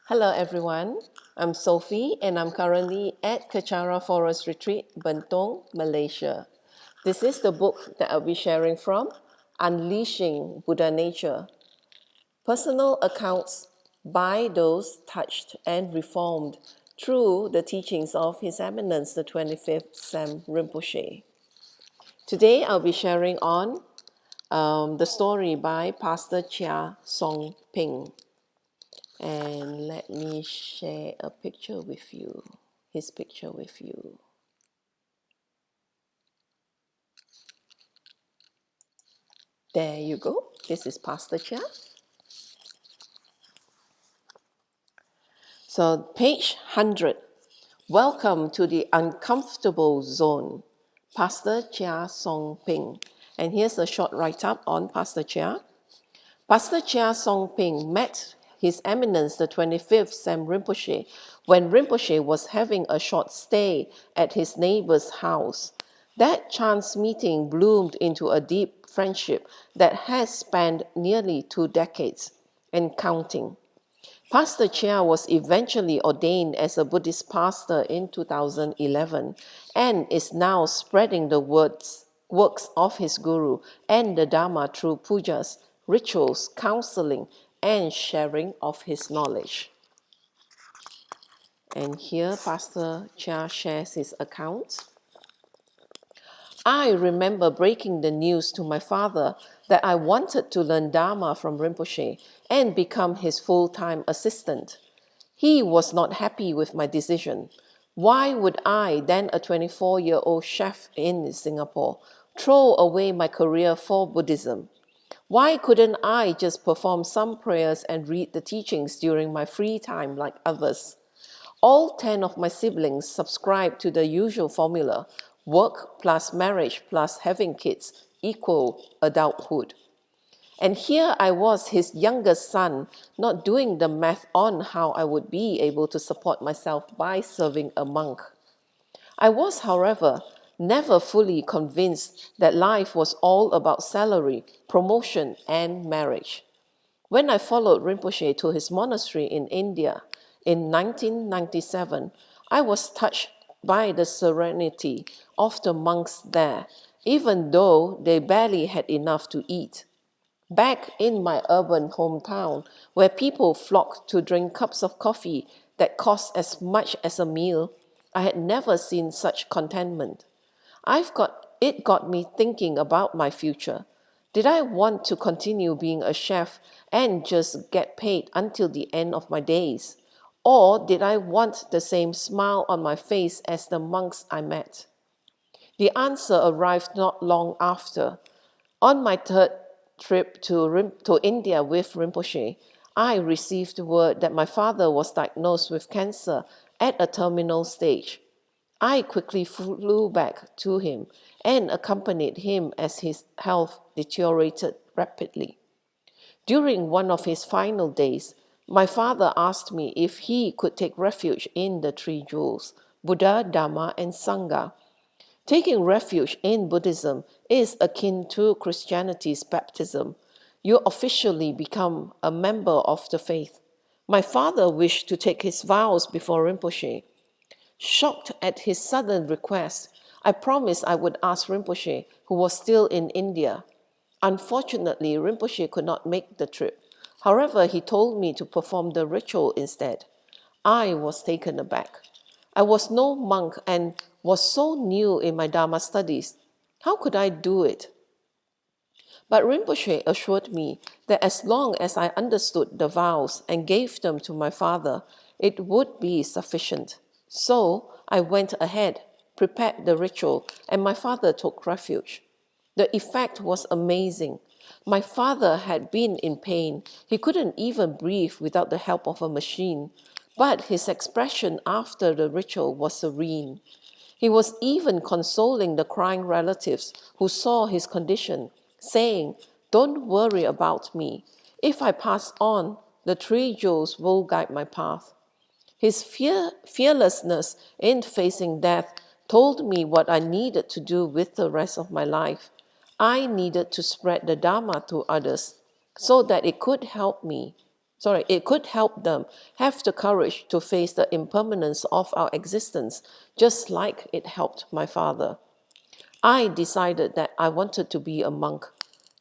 Hello everyone, I'm Sophie and I'm currently at Kechara Forest Retreat, Bentong, Malaysia. This is the book that I'll be sharing from, Unleashing Buddhanature, personal accounts by those touched and reformed through the teachings of His Eminence the 25th Sam Rinpoche. Today I'll be sharing on the story by Pastor Chia Song Ping. And let me share a picture with you, his picture with you. There you go. This is Pastor Chia. So page 100. Welcome to the uncomfortable zone. Pastor Chia Song Ping. And here's a short write-up on Pastor Chia. Pastor Chia Song Ping met His Eminence the 25th Sam Rinpoche when Rinpoche was having a short stay at his neighbor's house. That chance meeting bloomed into a deep friendship that has spanned nearly 2 decades and counting. Pastor Chia was eventually ordained as a Buddhist pastor in 2011 and is now spreading the works of his guru and the Dharma through pujas, rituals, counseling, and sharing of his knowledge. And here Pastor Chia shares his account. I remember breaking the news to my father that I wanted to learn Dharma from Rinpoche and become his full-time assistant. He was not happy with my decision. Why would I, then a 24-year-old chef in Singapore, throw away my career for Buddhism? Why couldn't I just perform some prayers and read the teachings during my free time like others? All 10 of my siblings subscribed to the usual formula: work plus marriage plus having kids equal adulthood. And here I was, his youngest son, not doing the math on how I would be able to support myself by serving a monk. I was, however, never fully convinced that life was all about salary, promotion, and marriage. When I followed Rinpoche to his monastery in India in 1997, I was touched by the serenity of the monks there, even though they barely had enough to eat. Back in my urban hometown, where people flocked to drink cups of coffee that cost as much as a meal, I had never seen such contentment. It got me thinking about my future. Did I want to continue being a chef and just get paid until the end of my days? Or did I want the same smile on my face as the monks I met? The answer arrived not long after. On my third trip to India with Rinpoche, I received word that my father was diagnosed with cancer at a terminal stage. I quickly flew back to him and accompanied him as his health deteriorated rapidly. During one of his final days, my father asked me if he could take refuge in the three jewels, Buddha, Dharma, and Sangha. Taking refuge in Buddhism is akin to Christianity's baptism. You officially become a member of the faith. My father wished to take his vows before Rinpoche. Shocked at his sudden request, I promised I would ask Rinpoche, who was still in India. Unfortunately, Rinpoche could not make the trip. However, he told me to perform the ritual instead. I was taken aback. I was no monk and was so new in my Dharma studies. How could I do it? But Rinpoche assured me that as long as I understood the vows and gave them to my father, it would be sufficient. So I went ahead, prepared the ritual, and my father took refuge. The effect was amazing. My father had been in pain. He couldn't even breathe without the help of a machine. But his expression after the ritual was serene. He was even consoling the crying relatives who saw his condition, saying, "Don't worry about me. If I pass on, the three jewels will guide my path." His fearlessness in facing death told me what I needed to do with the rest of my life. I needed to spread the Dharma to others so that it could help me. it could help them have the courage to face the impermanence of our existence, just like it helped my father. I decided that I wanted to be a monk.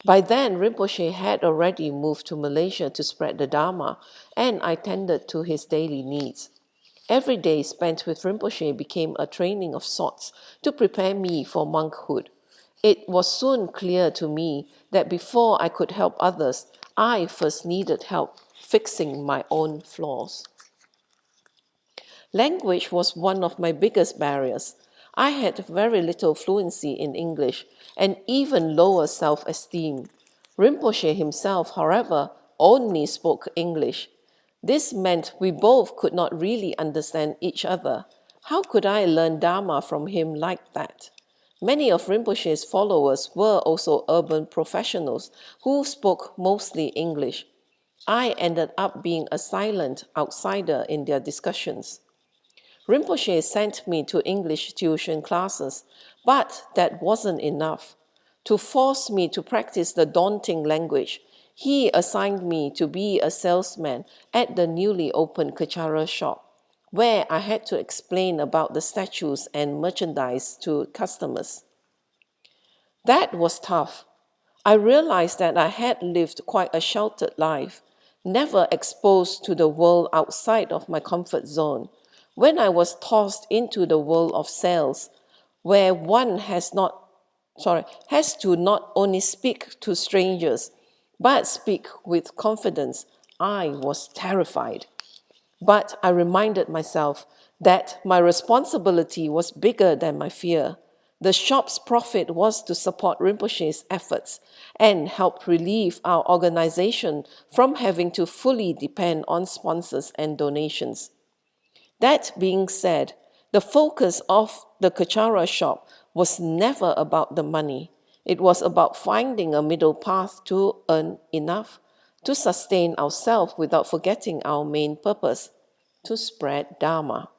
By then, Rinpoche had already moved to Malaysia to spread the Dharma, and I tended to his daily needs. Every day spent with Rinpoche became a training of sorts to prepare me for monkhood. It was soon clear to me that before I could help others, I first needed help fixing my own flaws. Language was one of my biggest barriers. I had very little fluency in English and even lower self-esteem. Rinpoche himself, however, only spoke English. This meant we both could not really understand each other. How could I learn Dharma from him like that? Many of Rinpoche's followers were also urban professionals who spoke mostly English. I ended up being a silent outsider in their discussions. Rinpoche sent me to English tuition classes, but that wasn't enough. To force me to practice the daunting language, he assigned me to be a salesman at the newly opened Kachara shop, where I had to explain about the statues and merchandise to customers. That was tough. I realized that I had lived quite a sheltered life, never exposed to the world outside of my comfort zone. When I was tossed into the world of sales, where one has to not only speak to strangers, but speak with confidence, I was terrified. But I reminded myself that my responsibility was bigger than my fear. The shop's profit was to support Rinpoche's efforts and help relieve our organization from having to fully depend on sponsors and donations. That being said, the focus of the Kachara shop was never about the money. It was about finding a middle path to earn enough to sustain ourselves without forgetting our main purpose, to spread Dharma.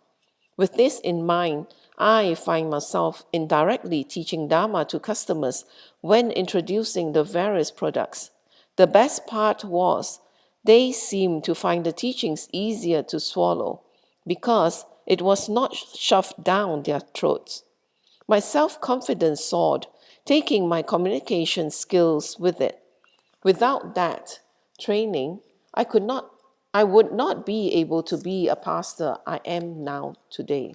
With this in mind, I find myself indirectly teaching Dharma to customers when introducing the various products. The best part was they seemed to find the teachings easier to swallow because it was not shoved down their throats. My self-confidence soared, taking my communication skills with it. Without that training, I would not be able to be a pastor I am now today.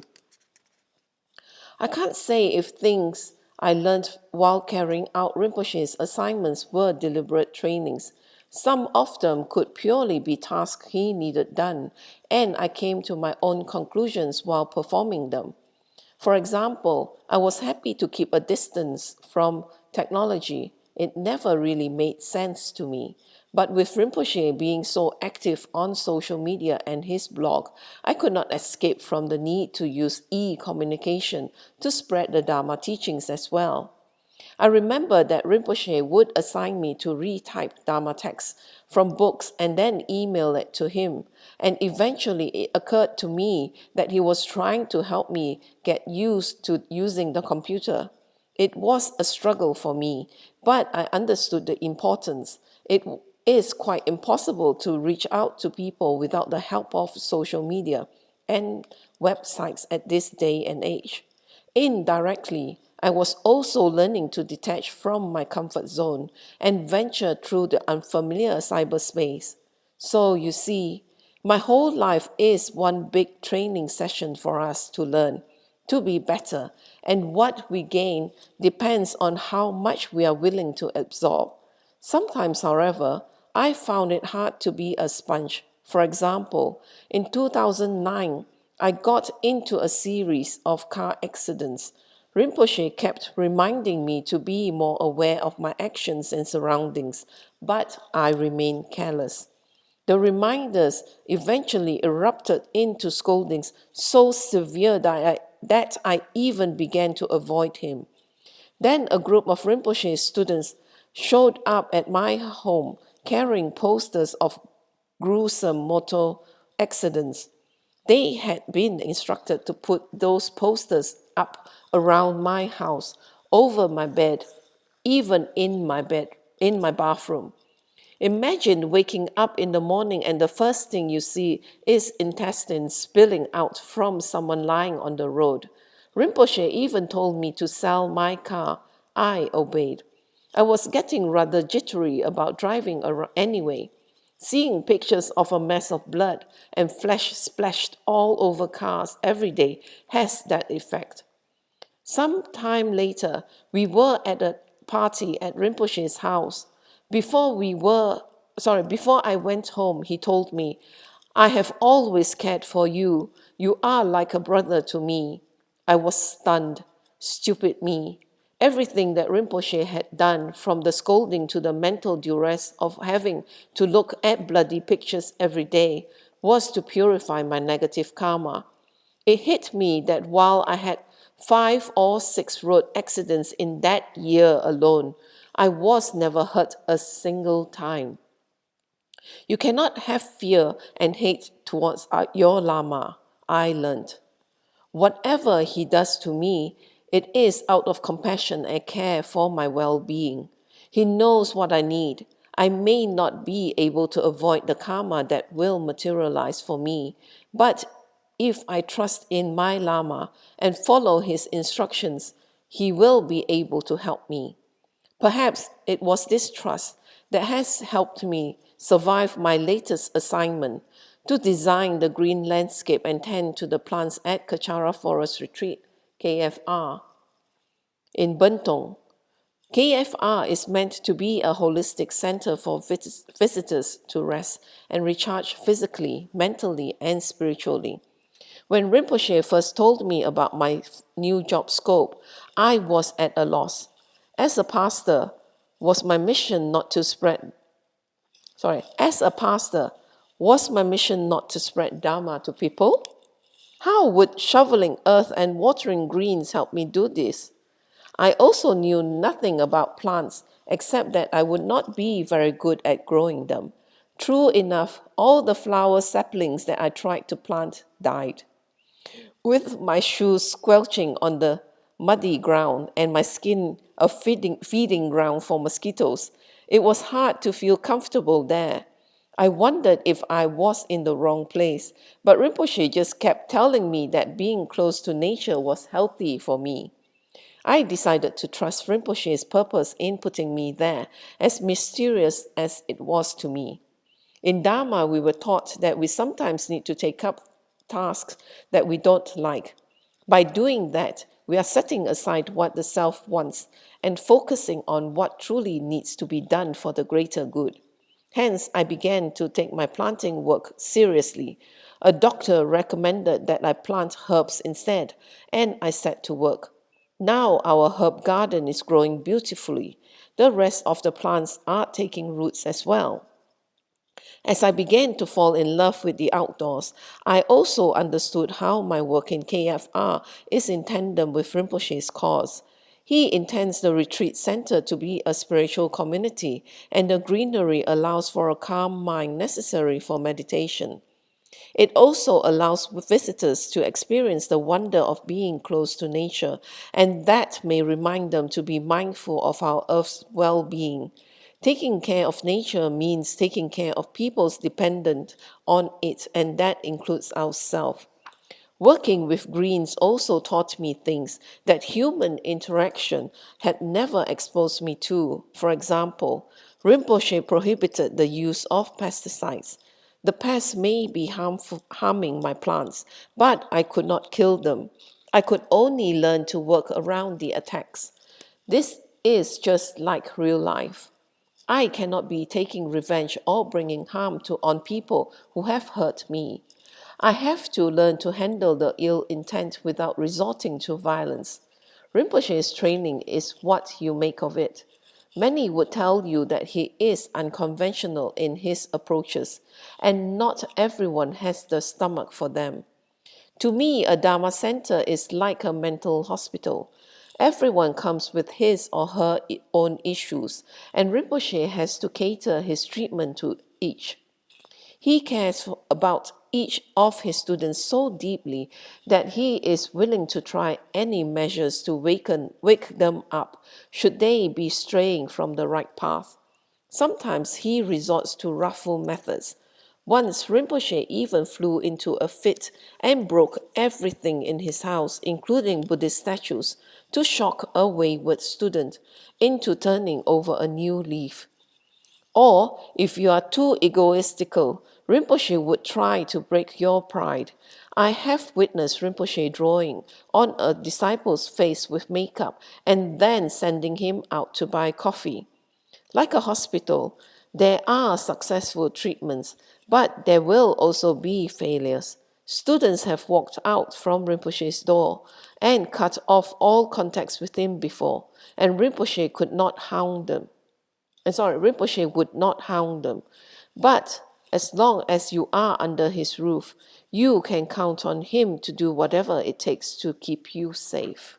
I can't say if things I learned while carrying out Rinpoche's assignments were deliberate trainings. Some of them could purely be tasks he needed done, and I came to my own conclusions while performing them. For example, I was happy to keep a distance from technology. It never really made sense to me. But with Rinpoche being so active on social media and his blog, I could not escape from the need to use e-communication to spread the Dharma teachings as well. I remember that Rinpoche would assign me to retype Dharma texts from books and then email it to him. And eventually it occurred to me that he was trying to help me get used to using the computer. It was a struggle for me, but I understood the importance. It is quite impossible to reach out to people without the help of social media and websites at this day and age. Indirectly, I was also learning to detach from my comfort zone and venture through the unfamiliar cyberspace. So you see, my whole life is one big training session for us to learn, to be better, and what we gain depends on how much we are willing to absorb. Sometimes, however, I found it hard to be a sponge. For example, in 2009, I got into a series of car accidents. Rinpoche kept reminding me to be more aware of my actions and surroundings, but I remained careless. The reminders eventually erupted into scoldings so severe that I even began to avoid him. Then a group of Rinpoche students showed up at my home carrying posters of gruesome motor accidents. They had been instructed to put those posters up around my house, over my bed, even in my bathroom. Imagine waking up in the morning and the first thing you see is intestines spilling out from someone lying on the road. Rinpoche even told me to sell my car. I obeyed. I was getting rather jittery about driving around anyway. Seeing pictures of a mess of blood and flesh splashed all over cars every day has that effect. Some time later, we were at a party at Rinpoche's house. Before I went home, he told me, I have always cared for you. You are like a brother to me. I was stunned. Stupid me. Everything that Rinpoche had done, from the scolding to the mental duress of having to look at bloody pictures every day, was to purify my negative karma. It hit me that while I had 5 or 6 road accidents in that year alone, I was never hurt a single time. You cannot have fear and hate towards your Lama, I learned. Whatever he does to me, it is out of compassion and care for my well-being. He knows what I need. I may not be able to avoid the karma that will materialize for me, but if I trust in my Lama and follow his instructions, he will be able to help me. Perhaps it was this trust that has helped me survive my latest assignment to design the green landscape and tend to the plants at Kachara Forest Retreat, KFR, in Bentong. KFR is meant to be a holistic center for visitors to rest and recharge physically, mentally, and spiritually. When Rinpoche first told me about my new job scope, I was at a loss. As a pastor, was my mission not to spread as a pastor, was my mission not to spread Dharma to people? How would shoveling earth and watering greens help me do this? I also knew nothing about plants except that I would not be very good at growing them. True enough, all the flower saplings that I tried to plant died. With my shoes squelching on the muddy ground and my skin a feeding ground for mosquitoes, it was hard to feel comfortable there. I wondered if I was in the wrong place, but Rinpoche just kept telling me that being close to nature was healthy for me. I decided to trust Rinpoche's purpose in putting me there, as mysterious as it was to me. In Dharma, we were taught that we sometimes need to take up tasks that we don't like. By doing that, we are setting aside what the self wants and focusing on what truly needs to be done for the greater good. Hence, I began to take my planting work seriously. A doctor recommended that I plant herbs instead, and I set to work. Now our herb garden is growing beautifully. The rest of the plants are taking roots as well. As I began to fall in love with the outdoors, I also understood how my work in KFR is in tandem with Rinpoche's cause. He intends the retreat center to be a spiritual community, and the greenery allows for a calm mind necessary for meditation. It also allows visitors to experience the wonder of being close to nature, and that may remind them to be mindful of our Earth's well-being. Taking care of nature means taking care of people's dependent on it, and that includes ourselves. Working with greens also taught me things that human interaction had never exposed me to. For example, Rinpoche prohibited the use of pesticides. The pests may be harming my plants, but I could not kill them. I could only learn to work around the attacks. This is just like real life. I cannot be taking revenge or bringing harm on people who have hurt me. I have to learn to handle the ill intent without resorting to violence. Rinpoche's training is what you make of it. Many would tell you that he is unconventional in his approaches, and not everyone has the stomach for them. To me, a Dharma center is like a mental hospital. Everyone comes with his or her own issues, and Rinpoche has to cater his treatment to each. He cares about each of his students so deeply that he is willing to try any measures to wake them up should they be straying from the right path. Sometimes he resorts to wrathful methods. Once Rinpoche even flew into a fit and broke everything in his house, including Buddhist statues, to shock a wayward student into turning over a new leaf. Or, if you are too egoistical, Rinpoche would try to break your pride. I have witnessed Rinpoche drawing on a disciple's face with makeup and then sending him out to buy coffee. Like a hospital, there are successful treatments, but there will also be failures. Students have walked out from Rinpoche's door and cut off all contacts with him before, and Rinpoche could not hound them. Rinpoche would not hound them. But as long as you are under his roof, you can count on him to do whatever it takes to keep you safe.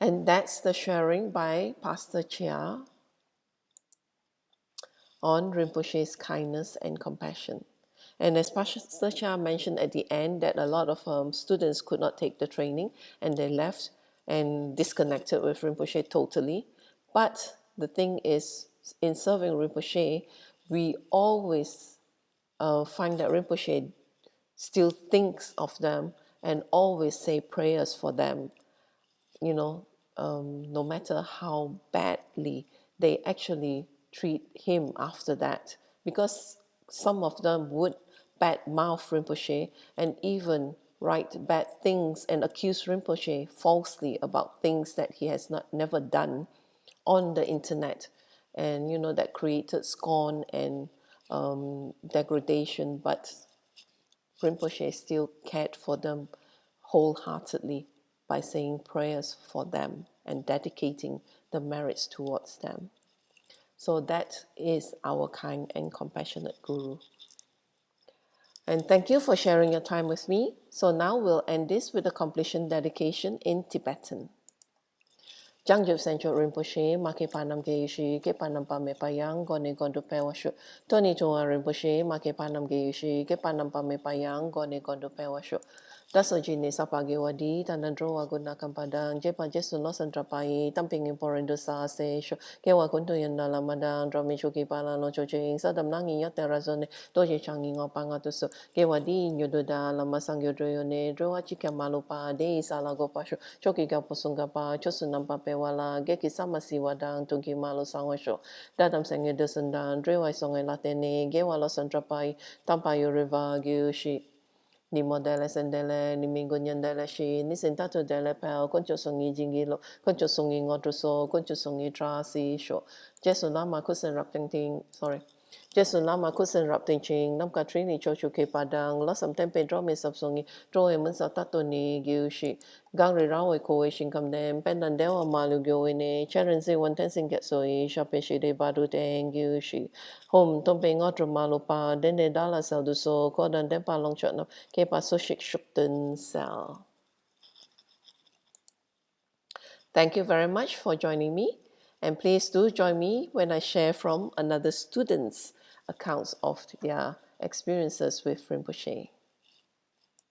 And that's the sharing by Pastor Chia on Rinpoche's kindness and compassion. And as Pastor Chia mentioned at the end, that a lot of students could not take the training and they left and disconnected with Rinpoche totally. But the thing is, in serving Rinpoche, we always find that Rinpoche still thinks of them and always say prayers for them, no matter how badly they actually treat him after that. Because some of them would badmouth Rinpoche and even write bad things and accuse Rinpoche falsely about things that he has never done on the internet. And, that created scorn and degradation. But Rinpoche still cared for them wholeheartedly by saying prayers for them and dedicating the merits towards them. So that is our kind and compassionate Guru. And thank you for sharing your time with me. So now we'll end this with a completion dedication in Tibetan. Jangjub Sancho Rinpoche, Maki Panam Geishi, Ke Panam Pame Payang, Gone Gondo Pewashu, Tony Tua Rinpoche, Maki Panam Geishi, Ke Panam Pame Payang, Gone Gondo Pewashu. Daso jini sapagi wadi, tanandro waguna kampadang, jepa jesu no santrapai, tamping imporendo sa se, ke wakunto yanda lamadang, drami chuki pala no choching, sadam nangi yate razone, doje changi ngopangatuso, ke wadi nyododa, lamasang yodroyone, droa chika malupa, de salago pasho, choki kaposunga pa, chosunampa pewala, geki samasi wadang, tunki malu sangwasho, dadam sangye desundan, drewa songe latene, gewalo santrapai, tampayo riva, gyushi. Ni modele sendele ni mingonyan dele shi ni sentato dele pel concho songi jingilo concho songi ngotroso concho songi trasi sho jesu lama kusen rapting ting sorry jesu lama kusen rapting ching nam katrini chochu ke padang losam tempe drome sapsongi droe mun satato ni gyushi gangri rawe ko shin kam dem pendan dewa malu gyoine cheren se one ten sing get so shape shi de badu teng gyushi home tompe ngotro malu pa dende dala sel du so kodan dempa long chot no ke pa so shik shukten sel. Thank you very much for joining me, and please do join me when I share from another student's accounts of their experiences with Rinpoche.